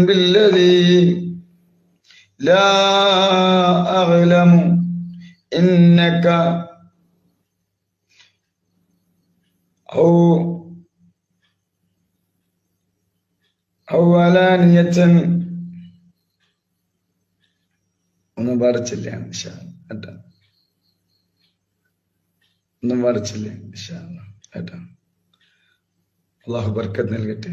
بالذي لا أعلم إنك أو علانية ഒന്നും പാടിച്ചില്ല ഇൻഷാ അല്ലാഹ് ഒന്നും പാടിച്ചില്ല ഇൻഷാ അല്ലാഹ് കേട്ടോ. അള്ളാഹു ബർക്കത്ത് നൽകട്ടെ,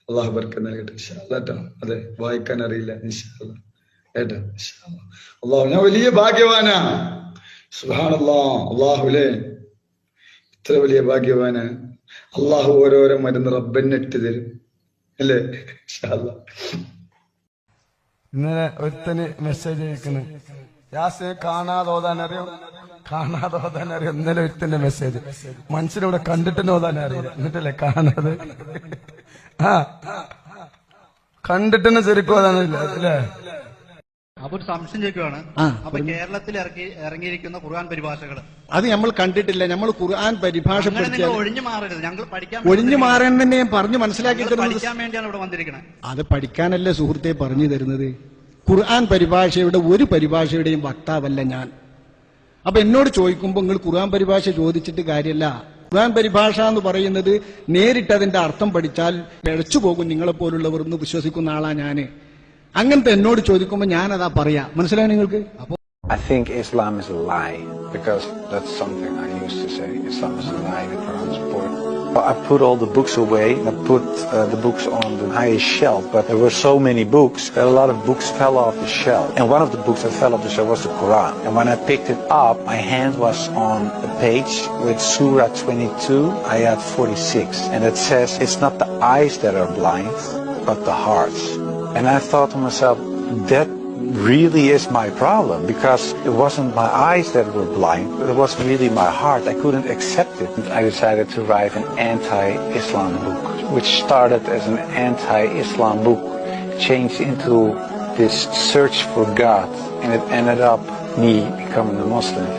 അള്ളാഹു ബർക്കത്ത് നൽകട്ടെ ഇൻഷാ അല്ലാഹ് കേട്ടോ. അതെ, വായിക്കാൻ അറിയില്ല ഇൻഷാ അല്ലാഹ് കേട്ടോ. ഇൻഷാ അല്ലാഹ്. അള്ളാഹു, ഞാൻ വലിയ ഭാഗ്യവാനാ. സുബ്ഹാനല്ലാഹ്. അള്ളാഹുലേ ഇത്ര വലിയ ഭാഗ്യവാന്. അള്ളാഹു ഓരോരോ മരുന്ന് റബ്ബന്നെ ഇട്ട് തരും അല്ലേ? ഇൻഷാ അല്ലാഹ്. ഇന്നലെ ഒരുത്തന് മെസ്സേജ് അയക്കുന്നു, കാണാതെ ഓതാൻ അറിയാം. ഇന്നലെ ഒരുത്തന്റെ മെസ്സേജ്, മനുഷ്യനിവിടെ കണ്ടിട്ട് ഓതാൻ അറിയില്ല, എന്നിട്ടല്ലേ കാണാതെ. കണ്ടിട്ട് ശരിക്കും ഓതാനില്ല അല്ലേ? അപ്പൊ ഒരു സംശയം ചോദിക്കുവാണ്. അപ്പൊ കേരളത്തിൽ ഇറങ്ങിയിരിക്കുന്ന ഖുർആൻ പരിഭാഷകൾ അത് നമ്മൾ കണ്ടിട്ടില്ല. നമ്മൾ ഖുർആൻ പരിഭാഷ ഒഴിഞ്ഞു മാറരുത്. ഞങ്ങൾ പഠിക്കാൻ ഒഴിഞ്ഞു മാറാൻ തന്നെ പറഞ്ഞു മനസ്സിലാക്കി പഠിക്കാൻ വേണ്ടിയാണ് ഇവിടെ വന്നിരിക്കുന്നത്. അത് പഠിക്കാനല്ലേ സുഹൃത്തെ പറഞ്ഞു തരുന്നത്. ഖുർആൻ പരിഭാഷയുടെ ഒരു പരിഭാഷയുടെയും വക്താവല്ല ഞാൻ. അപ്പൊ എന്നോട് ചോദിക്കുമ്പോൾ നിങ്ങൾ ഖുർആൻ പരിഭാഷ ചോദിച്ചിട്ട് കാര്യമല്ല. ഖുർആൻ പരിഭാഷ എന്ന് പറയുന്നത് നേരിട്ട് അതിന്റെ അർത്ഥം പഠിച്ചാൽ പിഴച്ചു പോകും നിങ്ങളെപ്പോലുള്ളവർ എന്ന് വിശ്വസിക്കുന്ന ആളാ ഞാന്. അങ്ങനത്തെ എന്നോട് ചോദിക്കുമ്പോൾ ഞാനതാ പറയാ. മനസ്സിലായോ നിങ്ങൾക്ക്? അപ്പൊ I think Islam is a lie, because that's something I used to say. Islam is a lie, the Quran is boring. I put all the books away. I put the books on the highest shelf, but there were so many books that a lot of books fell off the shelf. And one of the books that fell off the shelf was the Quran. And when I picked it up, my hand was on a page with Surah 22, Ayat 46. And it says, it's not the eyes that are blind, but the hearts. And I thought to myself, that really is my problem, because it wasn't my eyes that were blind, it was really my heart. I couldn't accept it. I decided to write an anti-Islam book, which started as an anti-Islam book, changed into this search for God, and it ended up me becoming a Muslim.